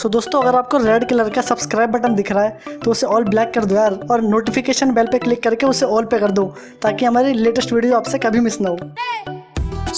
दोस्तों अगर आपको रेड कलर का सब्सक्राइब बटन दिख रहा है तो उसे ऑल ब्लैक कर दो यार, और नोटिफिकेशन बेल पे क्लिक करके उसे ऑल पे कर दो ताकि हमारी लेटेस्ट वीडियो आपसे कभी मिस ना हो।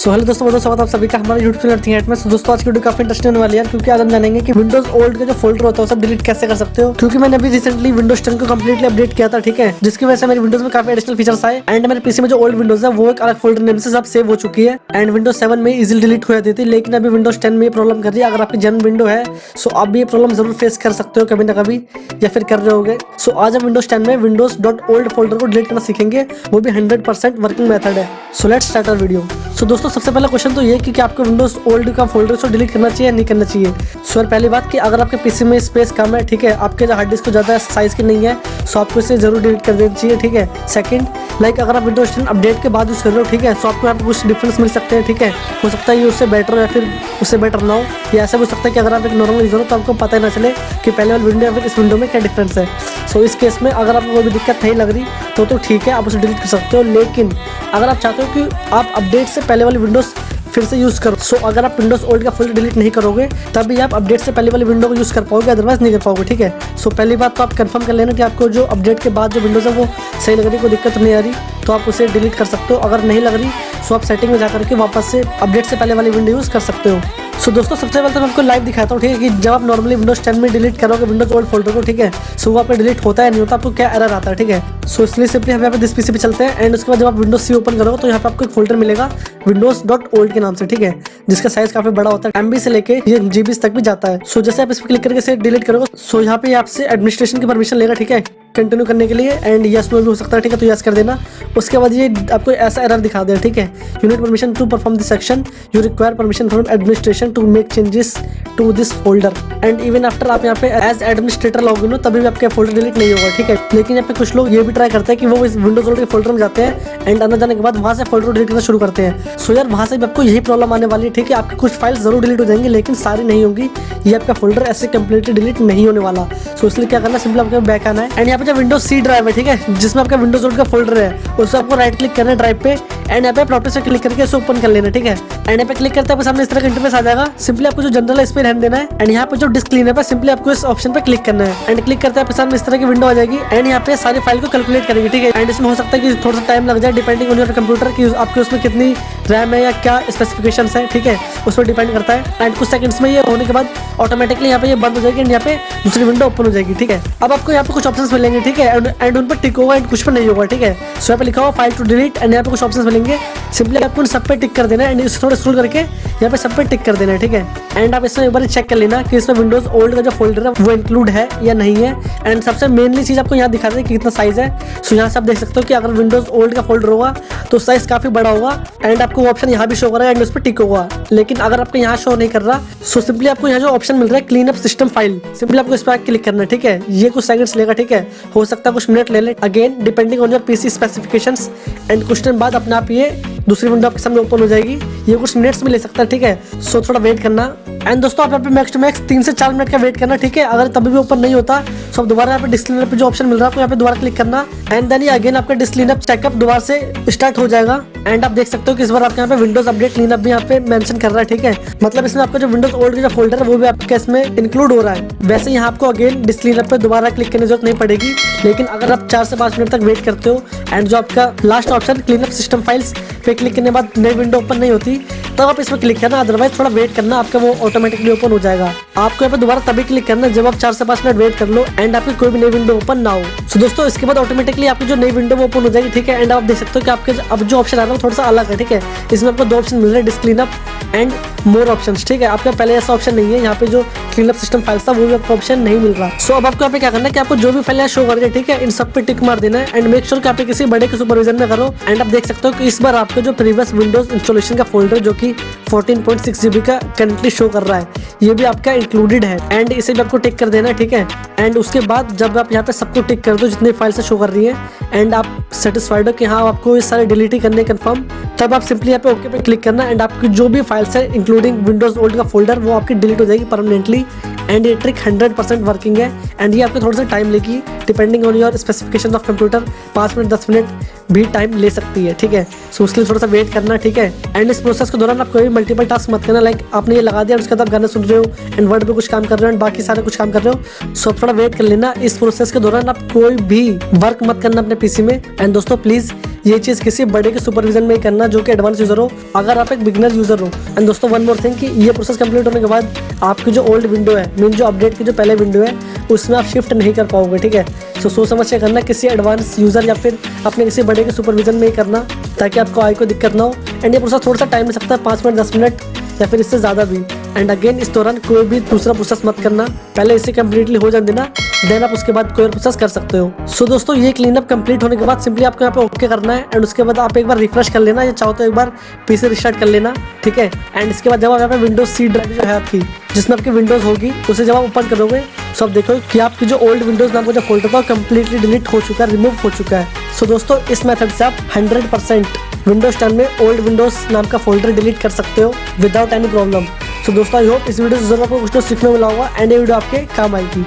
हेलो दोस्तों, बहुत स्वागत आप सभी का हमारे यूट्यूब चैनल एवरीथिंग एट में। दोस्तों आज की वीडियो काफी इंटरेस्टिंग होने वाली है क्योंकि आज हम जानेंगे कि विंडोज ओल्ड का जो फोल्डर होता है सब डिलीट कैसे कर सकते हो। क्योंकि मैंने अभी रिसेंटली विंडोज 10 को कंप्लीटली अपडेट किया था, ठीक है, जिसकी वजह से मेरे विंडोज में काफी एडिशनल फीचर्स आए एंड मेरे पीसी में जो ओल्ड विंडोज है वो एक अलग फोल्डर नेम से सब सेव हो चुकी है एंड विंडोज 7 में इजीली डिलीट हो जाती थी, लेकिन अभी विंडोज 10 में ये प्रॉब्लम कर रही है। अगर आपकी जन्म विंडो है सो आप भी ये प्रॉब्लम जरूर फेस कर सकते हो कभी ना कभी या फिर कर रहे होगे। सो आज हम विंडोज 10 में windows.old फोल्डर को डिलीट करना सीखेंगे, वो भी 100% वर्किंग मेथड है। So let's start our video. So दोस्तों सबसे पहला क्वेश्चन तो ये कि क्या आपको विंडोज ओल्ड का फोल्डर को डिलीट करना चाहिए या नहीं करना चाहिए। सो पहली बात कि अगर आपके पीसी में स्पेस कम है, ठीक है, आपके जो हार्ड डिस्क को ज़्यादा साइज की नहीं है, सो आपको इसे जरूर डिलीट कर देना चाहिए, ठीक है। सेकंड, अगर आप विंडोज 10 अपडेट के बाद यूज़ कर रहे हो, ठीक है, सो आपको यहाँ पे कुछ डिफरेंस मिल सकते हैं, ठीक है। हो सकता है ये उससे बेटर हो या फिर उससे बेटर ना हो, या ऐसा हो सकता है कि अगर आप एक नॉर्मल यूज़र हो तो आपको पता ही ना चले कि पहले वाली विंडो या फिर इस विंडो में क्या डिफरेंस है। सो इस केस में अगर आपको कोई भी दिक्कत नहीं लग रही तो ठीक है, आप उसे डिलीट कर सकते हो। लेकिन अगर आप चाहते हो कि आप अपडेट से पहले वाली विंडोज़ फिर से यूज़ करो, सो अगर आप विंडोज ओल्ड का फोल्डर डिलीट नहीं करोगे तभी आप अपडेट से पहले वाली विंडो को यूज़ कर पाओगे, अदरवाइज नहीं कर पाओगे, ठीक है। सो पहली बात तो आप कंफर्म कर लेना कि आपको जो अपडेट के बाद जो विंडोज़ है वो सही लग रही, कोई दिक्कत नहीं आ रही तो आप उसे डिलीट कर सकते हो। अगर नहीं लग रही सो आप सेटिंग में जाकर के वापस से अपडेट से पहले वाली विंडो यूज़ कर सकते हो। सो दोस्तों सबसे पहले तो मैं आपको लाइव दिखाता हूँ, ठीक है, कि जब आप नॉर्मली विंडोज 10 में डिलीट करोगे विंडोज ओल्ड फोल्डर को, ठीक है, सो वो आपका डिलीट होता है नहीं होता, आपको क्या एरर आता है, ठीक है। सो इसलिए सिंपली हम यहाँ पे दिस पीसी पे चलते हैं एंड उसके बाद जब आप विंडोज सी ओपन करोगे तो यहाँ पे आपको एक फोल्डर मिलेगा windows.old के नाम से, ठीक है, जिसका साइज काफी बड़ा होता है, MB से लेके ये GB तक भी जाता है। सो जैसे आप इस पर क्लिक करके इसे डिलीट करोगे सो यहाँ पे आपसे एडमिनिस्ट्रेशन की परमिशन लेगा, ठीक है, कंटिन्यू करने के लिए एंड यस नो भी हो सकता है, ठीक है, तो यस कर देना। उसके बाद ये आपको ऐसा एरर दिखा देगा, ठीक है, you need permission to perform this section, you require permission from administration to make changes to this folder and even after आप यहाँ पे एज एडमिनिस्ट्रेटर लॉगिन हो तभी भी आपका फोल्डर डिलीट नहीं होगा, ठीक है। लेकिन यहाँ पे कुछ लोग ये भी ट्राई करते हैं कि वो इस विंडोज ओल्ड के फोल्डर में जाते हैं एंड अंदर जाने के बाद वहाँ से फोल्डर डिलीट करना शुरू करते हैं। सो यार वहाँ से भी आपको यही प्रॉब्लम आने वाली है, ठीक है, आपकी कुछ फाइल्स जरूर डिलीट हो जाएंगी लेकिन सारी नहीं होंगी, ये आपका फोल्डर ऐसे कंप्लीटली डिलीट नहीं होने वाला। सो इसलिए क्या करना, सिंपल आपको बैक आना है एंड यहाँ पे जो विंडोज सी ड्राइव है, ठीक है, जिसमें आपका विंडोज ओल्ड का फोल्डर है, उससे आपको राइट क्लिक करना है ड्राइव पे एंड यहाँ पे प्रॉपर्टी से क्लिक करके इसे ओपन कर लेना, ठीक है। एंड यहाँ पे क्लिक करते हैं सामने इस तरह का इंटरफेस आ जाएगा। सिंपली आपको जो जनरल है इस पे रहने देना है एंड यहाँ पे जो डिस्क क्लीनअप है सिंपली आपको इस ऑप्शन पे क्लिक करना है एंड क्लिक करते हैं सामने इस तरह की विंडो आ जाएगी एंड यहाँ पे सारी फाइल को कैलकुलेट करेंगे, ठीक है। एंड इसमें हो सकता है कि थोड़ा सा टाइम लग जाए डिपेंडिंग ऑन योर कंप्यूटर कि आपके उसमें कितनी रैम है या क्या स्पेसिफिकेशंस है, ठीक है, उस पर डिपेंड करता है। एंड कुछ सेकंड्स में ये होने के बाद ऑटोमेटिकली यहाँ पे ये बंद हो जाएगी एंड यहाँ पे दूसरी विंडो ओपन हो जाएगी, ठीक है। अब आपको यहाँ पे कुछ ऑप्शंस मिलेंगे, ठीक है, एंड उन पर टिक होगा एंड कुछ पर नहीं होगा, ठीक है। सो यहाँ पे लिखा हुआ फाइल टू डिलीट एंड यहाँ पे कुछ ऑप्शंस मिलेंगे, सिंपली आपको उन सब पे टिक कर देना है एंड इसे थोड़ा स्क्रॉल करके यहाँ पे सब पे टिक कर देना है, ठीक है। एंड आप इसमें एक बार चेक कर लेना कि इसमें विंडोज ओल्ड का जो फोल्डर है वो इंक्लूड है या नहीं है। एंड सबसे मेनली चीज आपको यहाँ दिखा दें कि कितना साइज है। सो यहाँ से आप देख सकते हो कि अगर विंडोज ओल्ड का फोल्डर होगा तो साइज काफी बड़ा होगा एंड आपको ऑप्शन यहाँ भी शो कर रहा है एंड उस पर टिक होगा। लेकिन अगर आपको यहाँ शो नहीं कर रहा सो सिंपली आपको यहाँ जो ऑप्शन मिल रहा है clean up system file, simply आपको इस पर क्लिक करना है, ठीक है। ये कुछ सेकंड्स लेगा, ठीक है, हो सकता है कुछ मिनट ले ले, again depending on your PC specifications and कुछ टाइम बाद अपने आप ये दूसरी विंडो आपके सामने ओपन हो जाएगी। ये कुछ मिनट्स में ले सकता है, ठीक है, सो थोड़ा वेट करना। एंड दोस्तों आप यहाँ पे मैक्स टू मैक्स 3 से 4 मिनट का वेट करना, ठीक है। अगर तभी भी ओपन नहीं होता तो आप दोबारा यहाँ पे डिस्क क्लीनअप पे जो ऑप्शन मिल रहा है आपको यहाँ पे दोबारा क्लिक करना एंड देन ये अगेन आपका डिस्क क्लीनअप चेकअप दोबारा से स्टार्ट हो जाएगा। एंड आप देख सकते हो कि इस बार आपके यहाँ पे विंडोज अपडेट क्लीनअप भी यहाँ पे मेंशन कर रहा है, ठीक है, मतलब इसमें आपका जो विंडोज ओल्ड का जो फोल्डर है वो भी आपके इसमें इंक्लूड हो रहा है। वैसे यहाँ आपको अगेन डिस्क क्लीनअप पे दोबारा क्लिक करने की जरूरत नहीं पड़ेगी, लेकिन अगर आप 4 से 5 मिनट तक वेट करते हो एंड जो आपका last option cleanup system files पे क्लिक करने के बाद नई विंडो ओपन नहीं होती तब आप इसमें क्लिक करना, अदरवाइज थोड़ा वेट करना, आपका वो ऑटोमेटिकली ओपन हो जाएगा। आपको यहाँ पे दोबारा तभी क्लिक करना जब आप 4 से 5 मिनट वेट कर लो एंड आपकी कोई भी नई विंडो ओपन ना हो। सो दोस्तों इसके बाद ऑटोमेटिकली आपकी जो नई विंडो वो ओपन हो जाएगी, ठीक है। एंड आप देख सकते हो कि आपके अब जो ऑप्शन आ रहा है वो थोड़ा सा अलग है, ठीक है। इसमें आपको 2 ऑप्शन मिल रहे हैं, disc cleanup and more options, ठीक है। आपका पहले ऐसा ऑप्शन नहीं है, यहाँ पे जो क्लीनअप सिस्टम फाइल्स था वो भी आपको ऑप्शन नहीं मिल रहा। सो अब आपको यहाँ पे क्या करना है कि आपको जो भी फाइल शो कर रही है, ठीक है, इन सब पे टिक मार देना है एंड मेक श्योर कि आप किसी बड़े के सुपरविजन में करो। एंड आप देख सकते हो कि इस बार आपका जो प्रीवियस विंडोज इंस्टॉलेशन का फोल्डर जो कि 14.6 GB का करंटली शो कर रहा है ये भी आपका इंक्लूडेड है एंड इसे भी आपको टिक कर देना है, ठीक है। एंड उसके बाद जब आप यहाँ पे सबको टिक कर दो जितनी फाइल से शो कर रही है एंड आप सेटिस्फाइड हो कि हाँ आपको ये सारे डिलीट ही करने कंफर्म, तब आप सिंपली यहाँ पे ओके पे क्लिक करना एंड आपकी जो भी फाइल्स है इंक्लूडिंग विंडोज ओल्ड का फोल्डर वो आपकी डिलीट हो जाएगी परमानेंटली। एंड ये ट्रिक 100% वर्किंग है एंड ये आपको थोड़ा सा टाइम लेगी depending on your specification of computer, 5 minute 10 minute भी टाइम ले सकती है, ठीक है। सो उसके लिए थोड़ा सा वेट करना, ठीक है। एंड इस प्रोसेस के दौरान आप कोई भी मल्टीपल टास्क मत करना, लाइक आपने ये लगा दिया उसके बाद आप गाना सुन रहे हो एंड वर्ड पे कुछ काम कर रहे हो एंड बाकी सारे कुछ काम कर रहे हो। सो आप थोड़ा वेट कर लेना। इस प्रोसेस के दौरान आप कोई भी वर्क मत करना अपने पीसी में। एंड दोस्तों प्लीज ये चीज किसी बड़े के सुपरविजन में ही करना जो कि एडवांस यूजर हो, अगर आप एक बिगिनर यूजर हो। एंड दोस्तों वन मोर थिंग कि ये प्रोसेस कंप्लीट होने के बाद आपकी जो ओल्ड विंडो है, मीन जो अपडेट की जो पहले विंडो है, उसमें आप शिफ्ट नहीं कर पाओगे, ठीक है। सो सोच समझ के करना, किसी एडवांस यूजर या फिर अपने किसी बड़े के सुपरविजन में ही करना ताकि आपको आई को दिक्कत ना हो। एंड ये प्रोसेस थोड़ा सा टाइम ले सकता है, 5 मिनट 10 मिनट या फिर इससे ज़्यादा भी। एंड अगेन इस दौरान कोई भी दूसरा प्रोसेस मत करना, पहले इसे कंप्लीटली हो जाने देना, देन आप उसके बाद कोई और प्रोसेस कर सकते हो। सो दोस्तों ये क्लीनअप कंप्लीट होने के बाद सिंपली आपको यहाँ पे ओके करना है एंड उसके बाद आप एक बार रिफ्रेश कर लेना, या चाहो तो एक बार पीसी रिस्टार्ट कर लेना, ठीक है। एंड इसके बाद जब आप यहाँ पे विंडोज सी ड्राइव जो है आपकी, जिसमें आपकी विंडोज होगी, उसे जब आप ओपन करोगे सो आप देखो कि आपकी जो ओल्ड विंडोज नाम का जो फोल्डर था कंप्लीटली डिलीट हो चुका है, रिमूव हो चुका है। सो दोस्तों इस मेथड से आप 100% विंडोज 10 में ओल्ड विंडोज नाम का फोल्डर डिलीट कर सकते हो विदाउट एनी प्रॉब्लम। सो दोस्तों आई होप इस वीडियो से जरूर आपको कुछ तो सीखने मिला होगा एंड ये वीडियो आपके काम आएगी।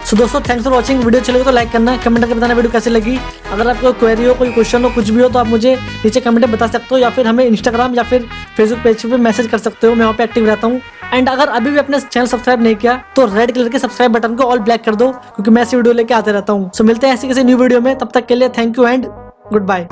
सो दोस्तों थैंक्स फॉर वॉचिंग। वीडियो चलेगा तो लाइक करना, कमेंट करके बताना वीडियो कैसी लगी। अगर आपको क्वेरी हो, कोई क्वेश्चन हो, कुछ भी हो तो आप मुझे नीचे कमेंट में बता सकते हो, या फिर हमें इंस्टाग्राम या फिर फेसबुक पेज पे मैसेज कर सकते हो, मैं वहाँ पे एक्टिव रहता हूँ। एंड अगर अभी भी अपने चैनल सब्सक्राइब नहीं किया तो रेड कलर के सब्सक्राइब बटन को ऑल ब्लैक कर दो, क्योंकि मैं ऐसी वीडियो लेके आते रहता हूँ। सो मिलते हैं ऐसी किसी न्यू वीडियो में, तब तक के लिए thank you and good bye.